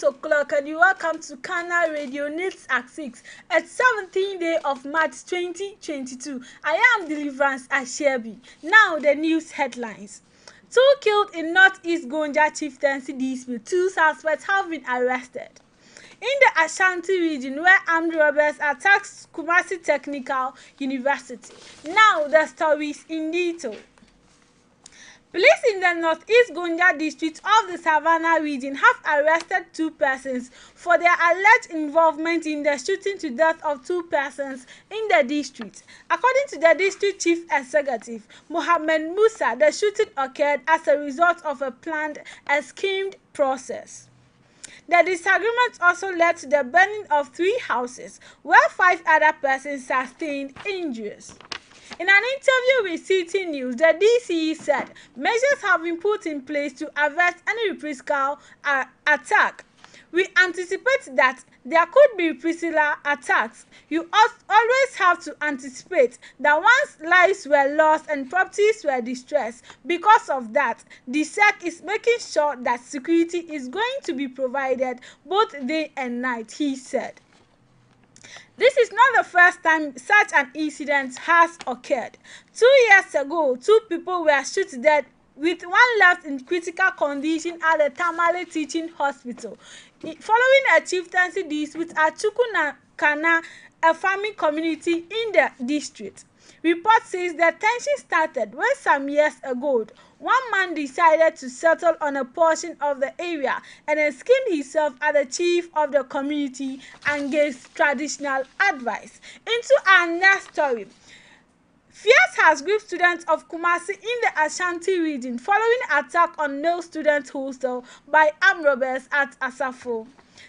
o'clock and you welcome to Kana Radio News at 6 at 17th day of March 2022. I am Deliverance Ashebi. Now the news headlines. 2 killed in Northeast Gonja Chieftaincy dispute. 2 suspects have been arrested. In the Ashanti region where armed robbers attacked Kumasi Technical University. Now the stories in detail. Police in the Northeast Gonja district of the Savannah region have arrested 2 persons for their alleged involvement in the shooting to death of 2 persons in the district. According to the district chief executive, Mohammed Musa, the shooting occurred as a result of a planned and schemed process. The disagreement also led to the burning of 3 houses, where 5 other persons sustained injuries. In an interview with City News, the DCE said measures have been put in place to avert any reprisal attack. We anticipate that there could be reprisal attacks. You always have to anticipate that once lives were lost and properties were distressed. Because of that, the SEC is making sure that security is going to be provided both day and night, he said. This is not the first time such an incident has occurred. 2 years ago, 2 people were shot dead with 1 left in critical condition at the Tamale Teaching Hospital. Following a chieftaincy dispute at Chukwunakana, a farming community in the district. Report says the tension started when some years ago, 1 man decided to settle on a portion of the area and then skinned himself as the chief of the community and gave traditional advice. Into our next story. Fears has gripped students of Kumasi in the Ashanti region following attack on no student hostel by armed robbers at Asafo.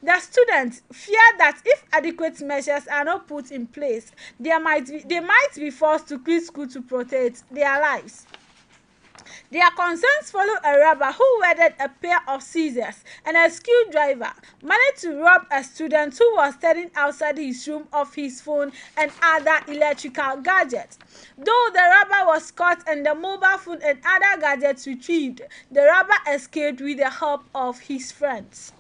The students fear that if adequate measures are not put in place, they might be forced to quit school to protect their lives. Their concerns follow a robber who wielded a pair of scissors and a screwdriver managed to rob a student who was standing outside his room of his phone and other electrical gadgets. Though the robber was caught and the mobile phone and other gadgets retrieved, the robber escaped with the help of his friends.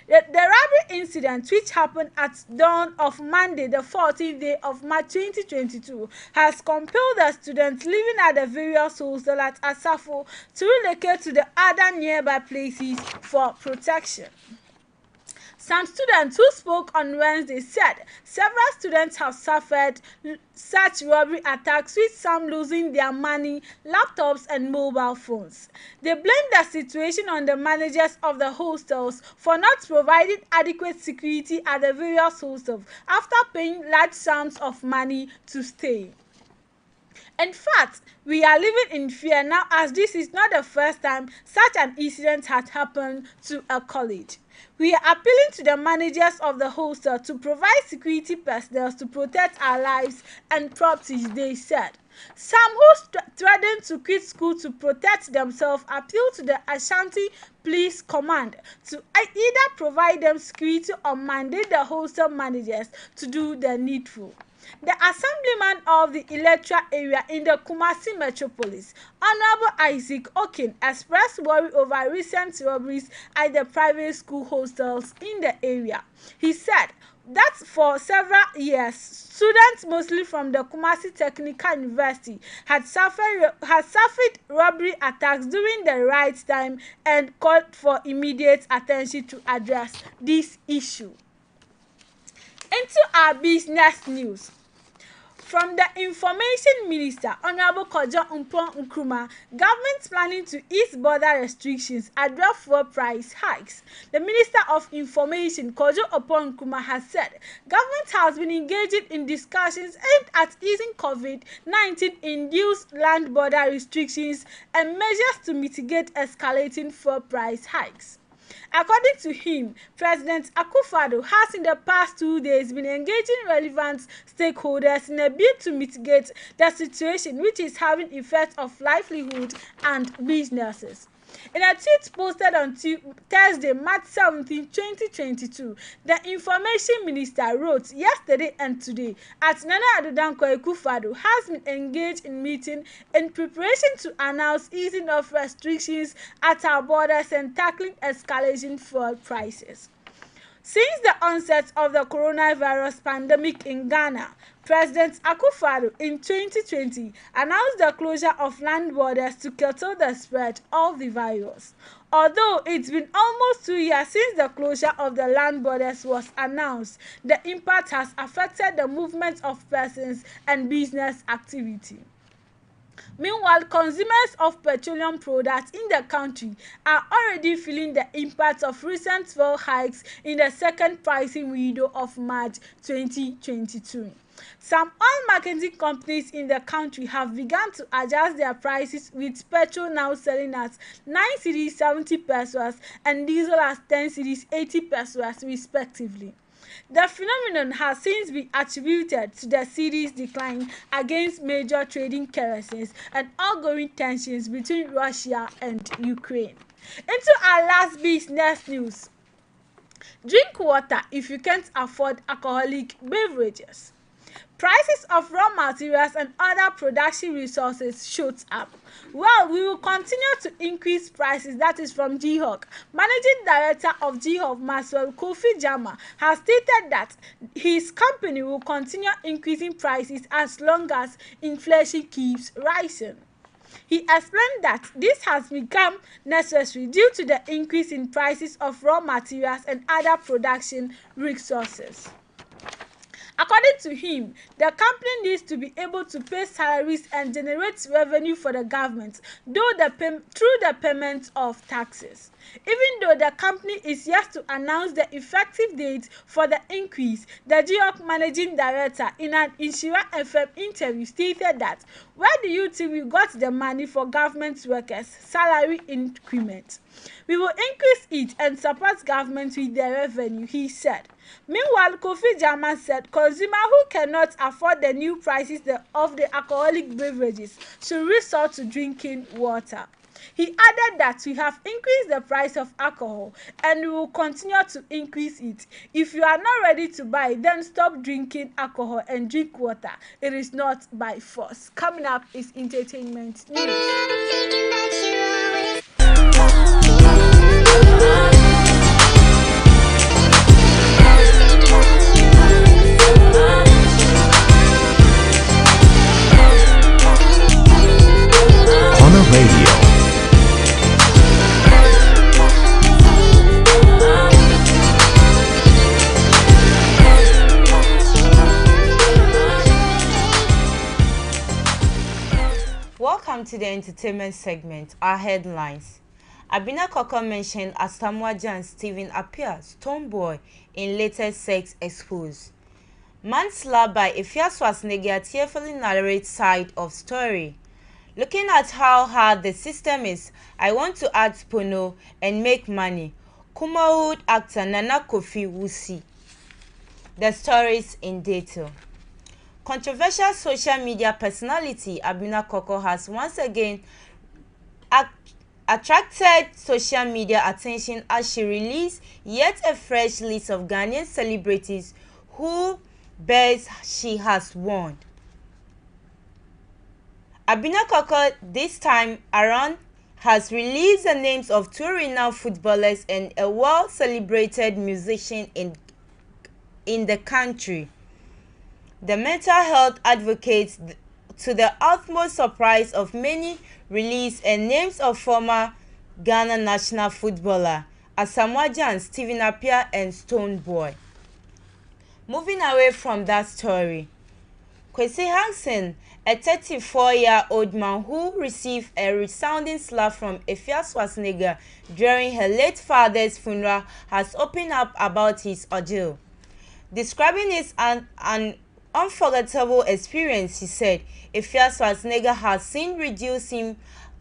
The robbery incident, which happened at dawn of Monday, the 14th day of March 2022, has compelled the students living at the various hostels at Asafo to relocate to the other nearby places for protection. Some students who spoke on Wednesday said several students have suffered such robbery attacks, with some losing their money, laptops, and mobile phones. They blamed the situation on the managers of the hostels for not providing adequate security at the various hostels after paying large sums of money to stay. In fact, we are living in fear now, as this is not the first time such an incident had happened to a college. We are appealing to the managers of the hostel to provide security personnel to protect our lives and properties, they said. Some who threatened to quit school to protect themselves appealed to the Ashanti Police Command to either provide them security or mandate the hostel managers to do the needful. The assemblyman of the electoral area in the Kumasi metropolis, Honorable Isaac Okin, expressed worry over recent robberies at the private school hostels in the area. He said that for several years, students mostly from the Kumasi Technical University had suffered robbery attacks during the right time and called for immediate attention to address this issue. Into our business news. From the Information Minister, Honorable Kojo Mpon Nkrumah, government planning to ease border restrictions, address fuel price hikes. The Minister of Information, Kojo Mpon Nkrumah, has said government has been engaging in discussions aimed at easing COVID-19 induced land border restrictions and measures to mitigate escalating fuel price hikes. According to him, President Akufo-Addo has in the past 2 days been engaging relevant stakeholders in a bid to mitigate the situation, which is having effects of livelihood and businesses. In a tweet posted on Thursday, March 17, 2022, the Information Minister wrote yesterday and today at Nana Addo Dankwa Akufo-Addo has been engaged in meeting in preparation to announce easing of restrictions at our borders and tackling escalation fuel prices. Since the onset of the coronavirus pandemic in Ghana, President Akufo-Addo in 2020 announced the closure of land borders to curtail the spread of the virus. Although it's been almost 2 years since the closure of the land borders was announced, the impact has affected the movement of persons and business activity. Meanwhile, consumers of petroleum products in the country are already feeling the impact of recent fuel hikes in the second pricing window of March 2022. Some oil marketing companies in the country have begun to adjust their prices, with petrol now selling at 9 cedis 70 pesos and diesel at 10 cedis 80 pesos respectively. The phenomenon has since been attributed to the cedis decline against major trading currencies and ongoing tensions between Russia and Ukraine. Into our last business news. Drink water if you can't afford alcoholic beverages. Prices of raw materials and other production resources shoot up. Well, we will continue to increase prices. That is from GHOC. Managing Director of GHOC, Maxwell Kofi Jama, has stated that his company will continue increasing prices as long as inflation keeps rising. He explained that this has become necessary due to the increase in prices of raw materials and other production resources. According to him, the company needs to be able to pay salaries and generate revenue for the government through the payment of taxes. Even though the company is yet to announce the effective date for the increase, the GHOC managing director in an Inshira FM interview stated that, "Where do you think we got the money for government workers' salary increment? We will increase it and support government with the revenue," he said. Meanwhile, Kofi Jama said consumers who cannot afford the new prices of the alcoholic beverages should resort to drinking water. He added that we have increased the price of alcohol and we will continue to increase it. If you are not ready to buy, then stop drinking alcohol and drink water. It is not by force. Coming up is entertainment news. Welcome to the entertainment segment. Our headlines. Abina Koko mentioned Asamoah Gyan Stephen appears tomboy in latest sex expose. Manslaughter by Efia Swasnega tearfully narrates side of story. Looking at how hard the system is, I want to add Pono and make money. Kumawood actor Nana Kofi Wusi. The stories in detail. Controversial social media personality Abina Koko has once again attracted social media attention as she released yet a fresh list of Ghanaian celebrities whose births she has won. Abina Koko this time around has released the names of two renowned footballers and a well-celebrated musician in the country. The mental health advocates, to the utmost surprise of many, released a names of former Ghana national footballer Asamoah Gyan, Stephen Appiah and Stonebwoy. Moving away from that story, Kwesi Hansen, a 34-year-old man who received a resounding slap from Efia Swasnega during her late father's funeral, has opened up about his ordeal. Describing it as an unforgettable experience, he said Efia Swasnega has since reduced him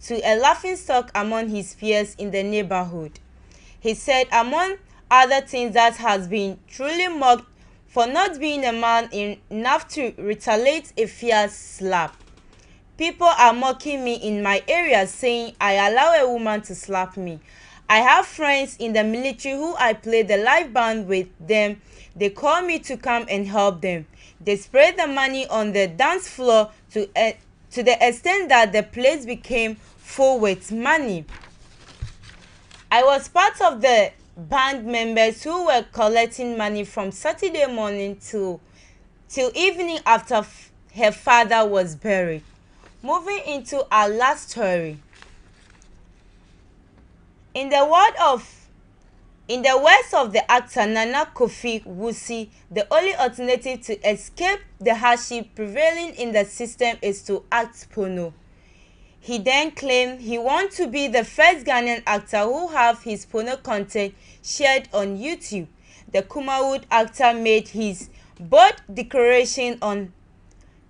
to a laughingstock among his peers in the neighborhood. He said, among other things, that has been truly mocked for not being a man enough to retaliate Efia's slap. People are mocking me in my area, saying I allow a woman to slap me. I have friends in the military who I play the live band with them. They call me to come and help them. They spread the money on the dance floor to the extent that the place became full with money. I was part of the band members who were collecting money from Saturday morning till evening after her father was buried. Moving into our last story. In the words of the actor Nana Kofi Wusi, the only alternative to escape the hardship prevailing in the system is to act porno. He then claimed he wants to be the first Ghanaian actor who have his porno content shared on YouTube. The Kumawood actor made his bold declaration on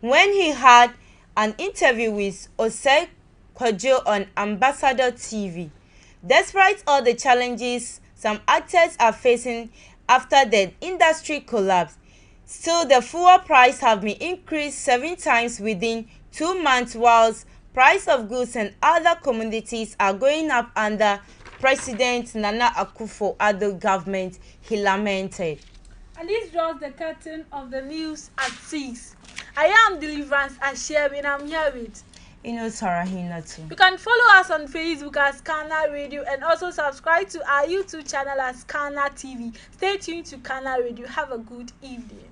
when he had an interview with Osei Kwadwo on Ambassador TV. Despite all the challenges some actors are facing after the industry collapse, still the fuel price have been increased 7 times within 2 months, whilst price of goods and other commodities are going up under President Nana Akufo-Addo government, he lamented. And this draws the curtain of the news at 6. I am Deliverance Ashebi and I'm here with Sarahina too. You can follow us on Facebook as Kana Radio and also subscribe to our YouTube channel as Kana TV. Stay tuned to Kana Radio. Have a good evening.